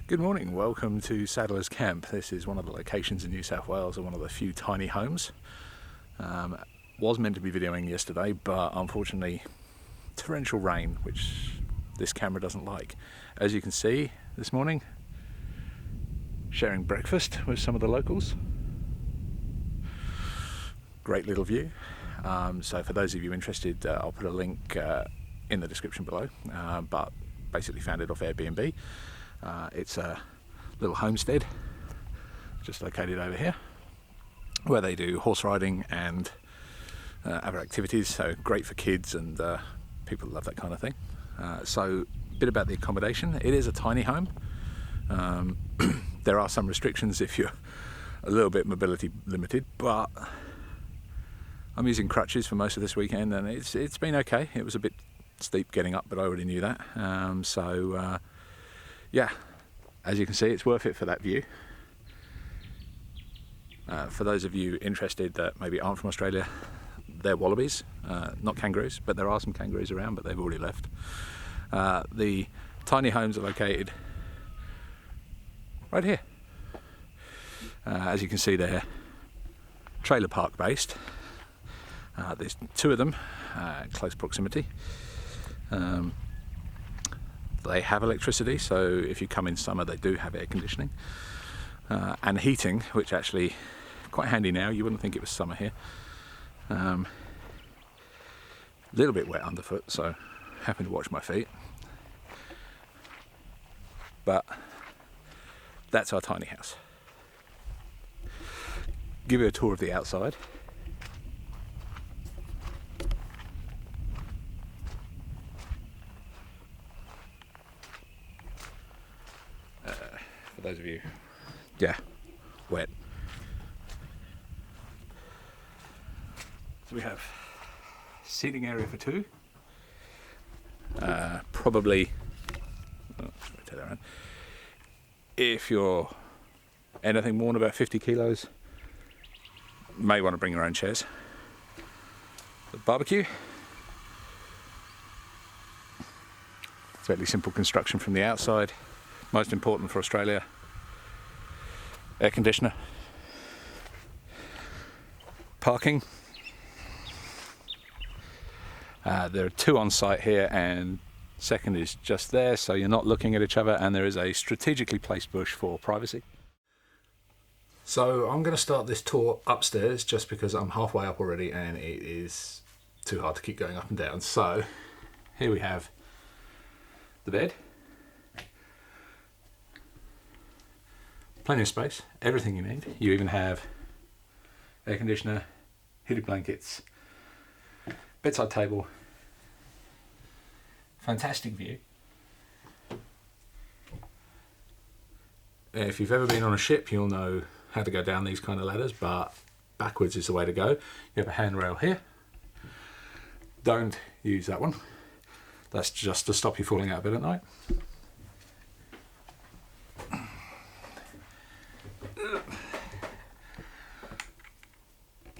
Good morning, welcome to Saddler's Camp. This is one of the locations in New South Wales and one of the few tiny homes. Was meant to be videoing yesterday, but unfortunately torrential rain, which this camera doesn't like. As you can see this morning, sharing breakfast with some of the locals. Great little view. So for those of you interested, I'll put a link in the description below, but basically found it off Airbnb. It's a little homestead just located over here where they do horse riding and other activities, so great for kids and people that love that kind of thing. So a bit about the accommodation. It is a tiny home. There are some restrictions if you're a little bit mobility limited, but I'm using crutches for most of this weekend and it's been okay. It was a bit steep getting up, but I already knew that. Yeah, as you can see, it's worth it for that view. For those of you interested that maybe aren't from Australia, they're wallabies, not kangaroos, but there are some kangaroos around, but they've already left. The tiny homes are located right here. As you can see, they're trailer park based. There's two of them, close proximity. They have electricity, so if you come in summer they do have air conditioning and heating, which actually quite handy now. You wouldn't think it was summer here. A little bit wet underfoot, so happy to watch my feet. But that's our tiny house. Give you a tour of the outside. For those of you, wet. So we have seating area for two. Probably, if you're anything more than about 50 kilos, you may want to bring your own chairs. The barbecue. Fairly simple construction from the outside. Most important for Australia, air conditioner, parking. There are two on site here and second is just there, so you're not looking at each other, and there is a strategically placed bush for privacy. So I'm going to start this tour upstairs just because I'm halfway up already and it is too hard to keep going up and down. So here we have the bed. Plenty of space, everything you need. You even have air conditioner, heated blankets, bedside table, fantastic view. If you've ever been on a ship, you'll know how to go down these kind of ladders, but backwards is the way to go. You have a handrail here. Don't use that one. That's just to stop you falling out of bed at night.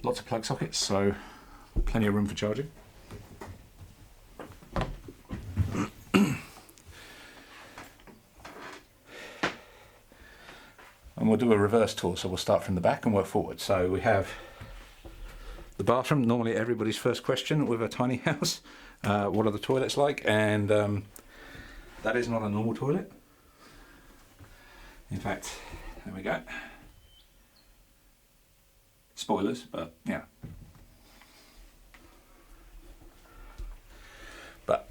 Lots of plug sockets, so plenty of room for charging. And we'll do a reverse tour, so we'll start from the back and work forward. So we have the bathroom, normally everybody's first question with a tiny house. What are the toilets like? And that is not a normal toilet. In fact, there we go. Spoilers, but yeah. But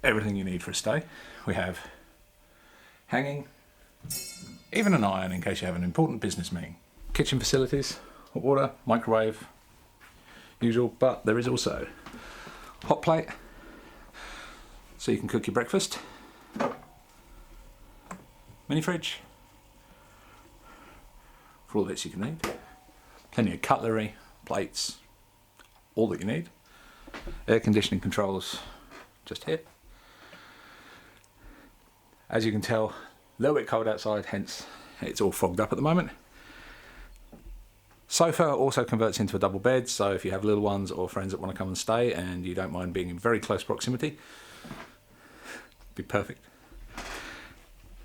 everything you need for a stay. We have hanging, even an iron in case you have an important business meeting. Kitchen facilities, hot water, microwave, usual, but there is also hot plate, so you can cook your breakfast. Mini fridge, for all the bits you can need. Plenty of cutlery, plates, all that you need. Air conditioning controls just here. As you can tell, a little bit cold outside, hence it's all fogged up at the moment. Sofa also converts into a double bed, so if you have little ones or friends that want to come and stay and you don't mind being in very close proximity, be perfect.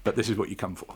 but this is what you come for.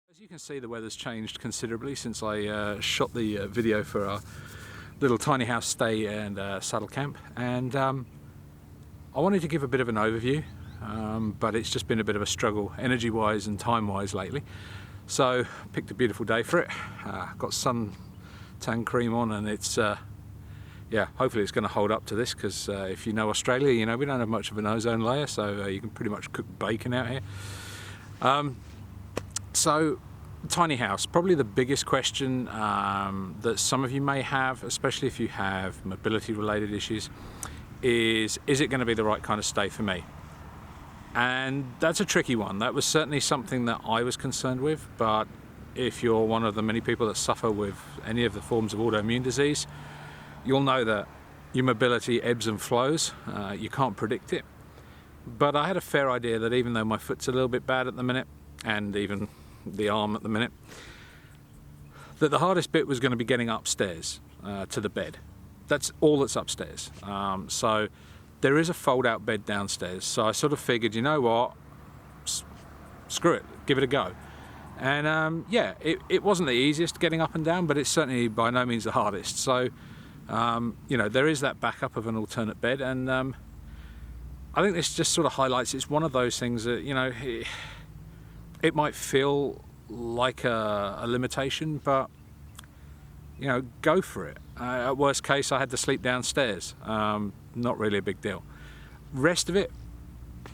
As you can see, the weather's changed considerably since I shot the video for our little tiny house stay and saddle camp, and I wanted to give a bit of an overview, but it's just been a bit of a struggle energy wise and time wise lately, so picked a beautiful day for it. Got sun tan cream on, and it's yeah, hopefully it's going to hold up to this, because if you know Australia, you know we don't have much of an ozone layer, so you can pretty much cook bacon out here. So, tiny house, probably the biggest question that some of you may have, especially if you have mobility related issues, is it going to be the right kind of stay for me? And that's a tricky one. That was certainly something that I was concerned with, but if you're one of the many people that suffer with any of the forms of autoimmune disease, you'll know that your mobility ebbs and flows. You can't predict it. But I had a fair idea that even though my foot's a little bit bad at the minute, and even the arm at the minute, that the hardest bit was going to be getting upstairs to the bed. That's all that's upstairs. So there is a fold-out bed downstairs, so I sort of figured, you know what, screw it, give it a go. And yeah, it wasn't the easiest getting up and down, but it's certainly by no means the hardest. So you know, there is that backup of an alternate bed, and I think this just sort of highlights, it's one of those things that, you know, it might feel like a limitation, but you know, go for it. At worst case, I had to sleep downstairs. Not really a big deal. Rest of it,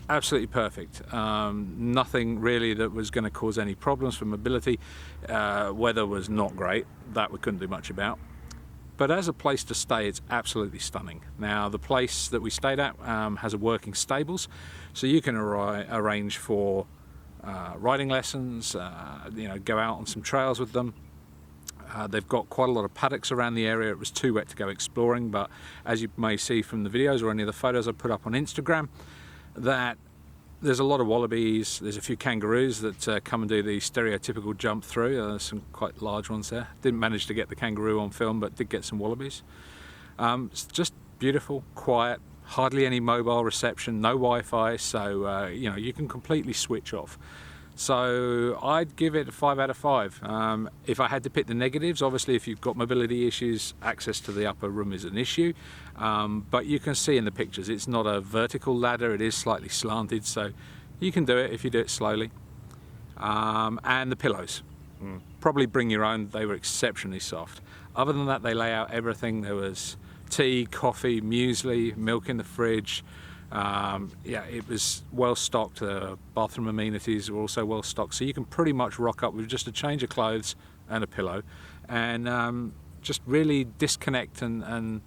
absolutely perfect. Nothing really that was going to cause any problems for mobility. Weather was not great. That we couldn't do much about. But as a place to stay, it's absolutely stunning. Now, the place that we stayed at has a working stables, so you can arrange for riding lessons, you know, go out on some trails with them. They've got quite a lot of paddocks around the area. It was too wet to go exploring, but as you may see from the videos or any of the photos I put up on Instagram, that there's a lot of wallabies, there's a few kangaroos that come and do the stereotypical jump through. There's some quite large ones there. Didn't manage to get the kangaroo on film, but did get some wallabies. It's just beautiful, quiet, hardly any mobile reception, no Wi-Fi, so you know, you can completely switch off. So I'd give it a 5 out of 5. If I had to pick the negatives, obviously if you've got mobility issues, access to the upper room is an issue, but you can see in the pictures it's not a vertical ladder, it is slightly slanted, so you can do it if you do it slowly. And the pillows, probably bring your own. They were exceptionally soft. Other than that, they lay out everything. There was tea, coffee, muesli, milk in the fridge. Yeah, it was well stocked. Bathroom amenities were also well stocked, so you can pretty much rock up with just a change of clothes and a pillow, and just really disconnect and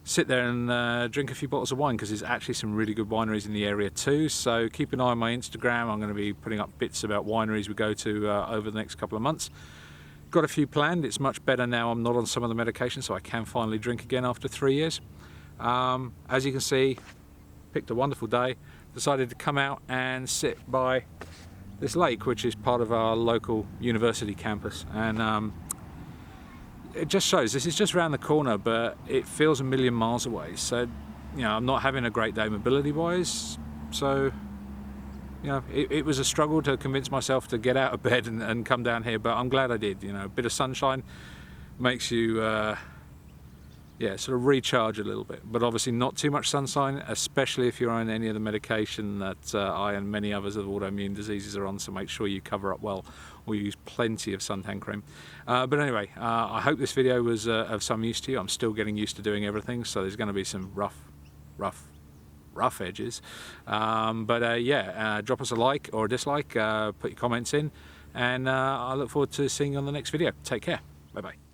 sit there and drink a few bottles of wine, because there's actually some really good wineries in the area too. So keep an eye on my Instagram. I'm going to be putting up bits about wineries we go to over the next couple of months. Got a few planned. It's much better now I'm not on some of the medication, so I can finally drink again after 3 years. As you can see, picked a wonderful day, decided to come out and sit by this lake, which is part of our local university campus, and it just shows this is just around the corner, but it feels a million miles away. So, you know, I'm not having a great day mobility wise, so you know, it was a struggle to convince myself to get out of bed and come down here, but I'm glad I did. You know, a bit of sunshine makes you yeah, sort of recharge a little bit. But obviously not too much sunshine, especially if you're on any of the medication that I and many others with autoimmune diseases are on, so make sure you cover up well or use plenty of suntan cream. But anyway, I hope this video was of some use to you. I'm still getting used to doing everything, so there's going to be some rough edges. Yeah, drop us a like or a dislike, put your comments in, and I look forward to seeing you on the next video. Take care. Bye bye.